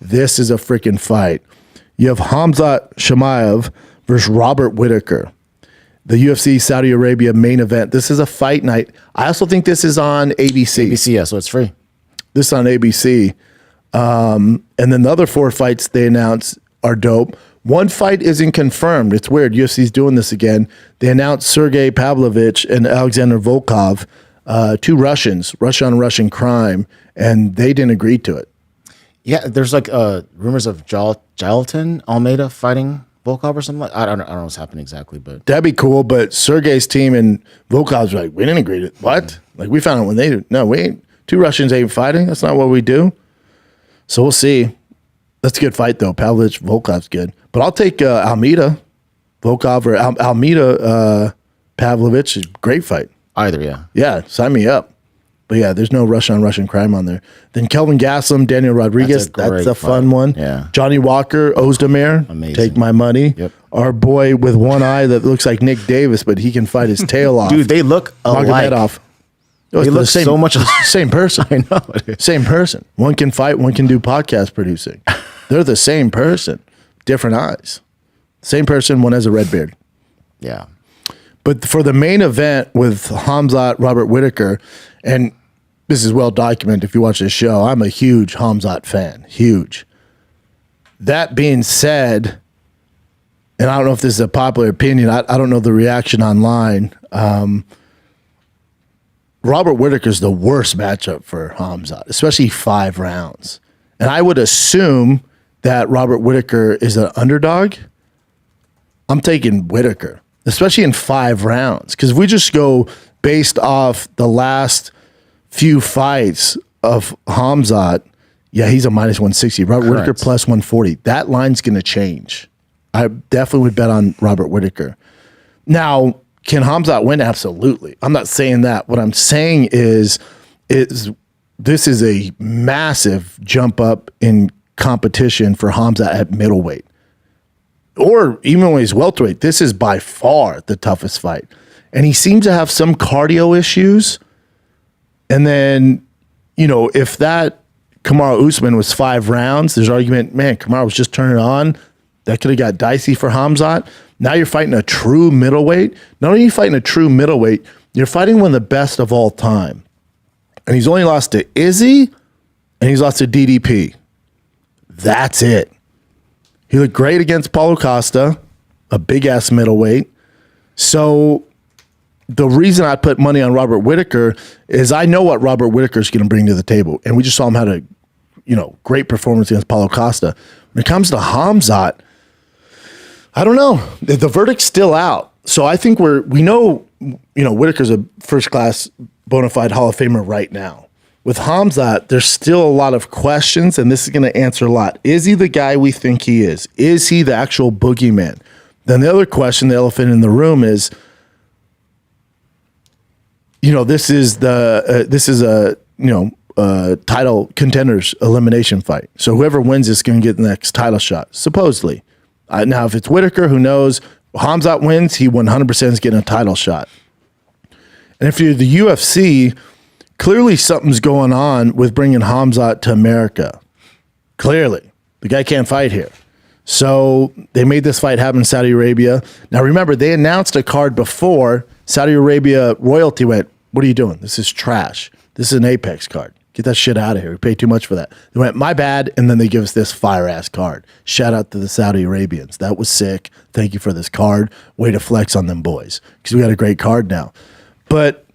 this is a freaking fight. You have Khamzat Chimaev versus Robert Whittaker. The UFC Saudi Arabia main event. This is a fight night. I also think this is on ABC. ABC, yeah, so it's free. This is on ABC. And then the other 4 fights they announced are dope. One fight isn't confirmed. It's weird. UFC's doing this again. They announced Sergey Pavlovich and Alexander Volkov, 2 Russians, Russian crime, and they didn't agree to it. Yeah, there's like rumors of Jailton Almeida fighting Volkov or something. I don't know what's happening exactly, but That'd be cool. But Sergey's team and Volkov's were like, we didn't agree to it. What? Like, we found out when they do. No, we ain't. 2 Russians ain't fighting. That's not what we do. So we'll see. That's a good fight, though. Pavlovich, Volkov's good. But I'll take Almeida, Volkov, or Almeida, Pavlovich. Great fight. either, yeah. Yeah, sign me up. But yeah, there's no Russian crime on there. Then Kelvin Gastelum, Daniel Rodriguez. That's a fun one. Yeah. Johnny Walker, Ozdemir. Amazing. Take my money. Yep. Our boy with one eye that looks like Nick Davis, but he can fight his tail off. Dude, they look alike. Magomedov. They look so much same person. I know. Same person. One can fight, one can do podcast producing. They're the same person, different eyes. Same person, one has a red beard. Yeah. But for the main event with Khamzat, Robert Whittaker, and this is well documented if you watch this show, I'm a huge Khamzat fan. Huge. That being said, and I don't know if this is a popular opinion, I don't know the reaction online. Robert Whittaker's the worst matchup for Khamzat, especially 5 rounds. And I would assume that Robert Whittaker is an underdog. I'm taking Whittaker, especially in 5 rounds. Because if we just go based off the last few fights of Khamzat, yeah, he's a minus 160. Robert Whittaker plus 140. That line's going to change. I definitely would bet on Robert Whittaker. Now, can Khamzat win? Absolutely. I'm not saying that. What I'm saying is this is a massive jump up in competition for Khamzat at middleweight. Or even when he's welterweight, this is by far the toughest fight. And he seems to have some cardio issues. And then, if that Kamaru Usman was 5 rounds, there's argument, man, Kamaru was just turning on. That could have got dicey for Khamzat. Now you're fighting a true middleweight. Not only are you fighting a true middleweight, you're fighting one of the best of all time. And he's only lost to Izzy, and he's lost to DDP. That's it. He looked great against Paulo Costa, a big-ass middleweight. So the reason I put money on Robert Whittaker is I know what Robert Whittaker is going to bring to the table. And we just saw him had a great performance against Paulo Costa. When it comes to Khamzat, I don't know. The verdict's still out. So I think we know Whittaker's a first-class bona fide Hall of Famer right now. With Khamzat, there's still a lot of questions, and this is going to answer a lot. Is he the guy we think he is? Is he the actual boogeyman? Then the other question, the elephant in the room is, this is a title contenders elimination fight. So whoever wins is going to get the next title shot, supposedly. Now, if it's Whittaker, who knows? Khamzat wins, he 100% is getting a title shot. And if you're the UFC, clearly something's going on with bringing Khamzat to America. Clearly. The guy can't fight here. So they made this fight happen in Saudi Arabia. Now, remember, they announced a card before. Saudi Arabia royalty went, what are you doing? This is trash. This is an Apex card. Get that shit out of here. We paid too much for that. They went, my bad, and then they give us this fire-ass card. Shout out to the Saudi Arabians. That was sick. Thank you for this card. Way to flex on them boys, because we got a great card now. But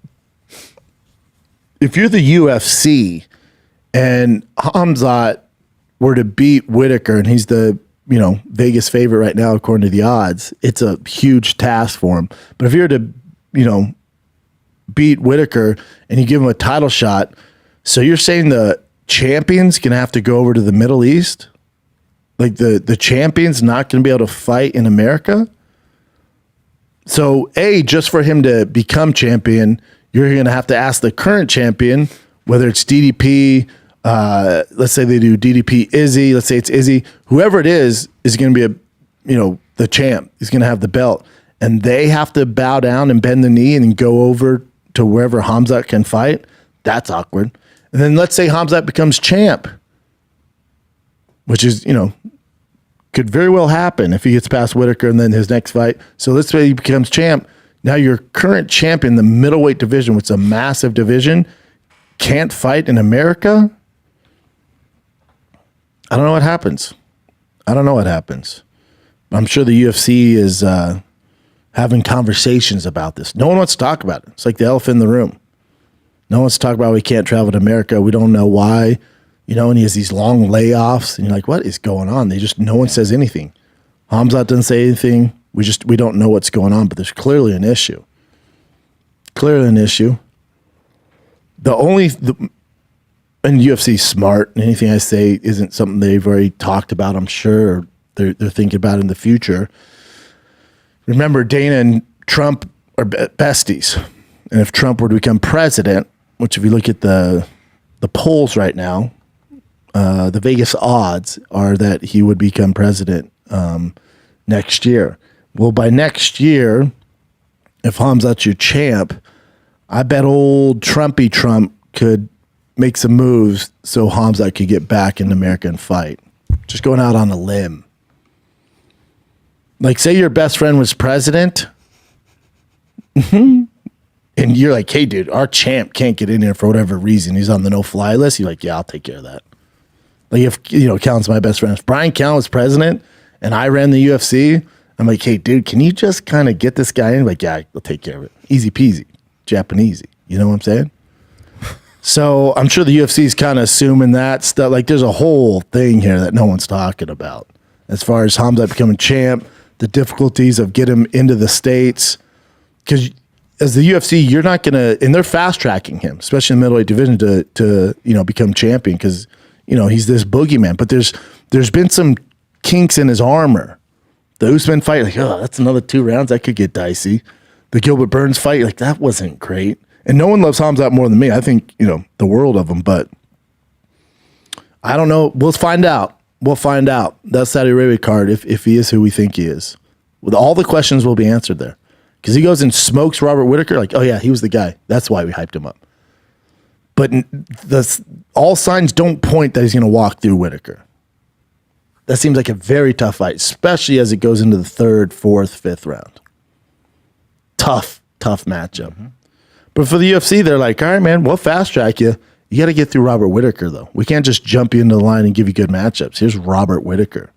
if you're the UFC and Khamzat were to beat Whittaker, and he's the Vegas favorite right now according to the odds, it's a huge task for him. But if you're to beat Whittaker and you give him a title shot, so you're saying the champion's gonna have to go over to the Middle East? Like the champion's not gonna be able to fight in America? So just for him to become champion, you're going to have to ask the current champion, whether it's DDP, let's say they do DDP Izzy, let's say it's Izzy, whoever it is going to be the champ. He's going to have the belt. And they have to bow down and bend the knee and go over to wherever Khamzat can fight. That's awkward. And then let's say Khamzat becomes champ. which is, could very well happen if he gets past Whittaker and then his next fight. So let's say he becomes champ. Now your current champion, the middleweight division, which is a massive division, can't fight in America. I don't know what happens. I'm sure the UFC is having conversations about this. No one wants to talk about it. It's like the elephant in the room. No one wants to talk about we can't travel to America. We don't know why. And he has these long layoffs. And you're like, what is going on? No one says anything. Khamzat doesn't say anything. We don't know what's going on, but there's clearly an issue. And UFC's smart. And anything I say isn't something they've already talked about, I'm sure, or they're thinking about in the future. Remember, Dana and Trump are besties. And if Trump were to become president, which if you look at the polls right now, the Vegas odds are that he would become president next year. Well, by next year, if Khamzat's your champ, I bet old Trumpy Trump could make some moves so Khamzat could get back in America and fight. Just going out on a limb. Like, say your best friend was president, and you're like, hey, dude, our champ can't get in here for whatever reason. He's on the no-fly list. You're like, yeah, I'll take care of that. Like, if, Callen's my best friend. If Brian Callen was president and I ran the UFC, I'm like, hey, dude, can you just kind of get this guy in? Like, yeah, I'll take care of it. Easy peasy. Japanesey. You know what I'm saying? So I'm sure the UFC is kind of assuming that stuff. Like, there's a whole thing here that no one's talking about. As far as Khamzat becoming champ, the difficulties of getting him into the States. Because as the UFC, you're not going to, and they're fast tracking him, especially in the middleweight division to become champion because, he's this boogeyman. But there's been some kinks in his armor. The Usman fight, like, oh, that's another 2 rounds. That could get dicey. The Gilbert Burns fight, like, that wasn't great. And no one loves Khamzat more than me. I think, the world of him. But I don't know. We'll find out. That Saudi Arabia card, if he is who we think he is. With all the questions will be answered there. Because he goes and smokes Robert Whittaker, like, oh, yeah, he was the guy. That's why we hyped him up. But all signs don't point that he's going to walk through Whittaker. That seems like a very tough fight, especially as it goes into the 3rd, 4th, 5th round. Tough matchup. Mm-hmm. But for the UFC, they're like, all right, man, we'll fast track you. You got to get through Robert Whittaker, though. We can't just jump you into the line and give you good matchups. Here's Robert Whittaker.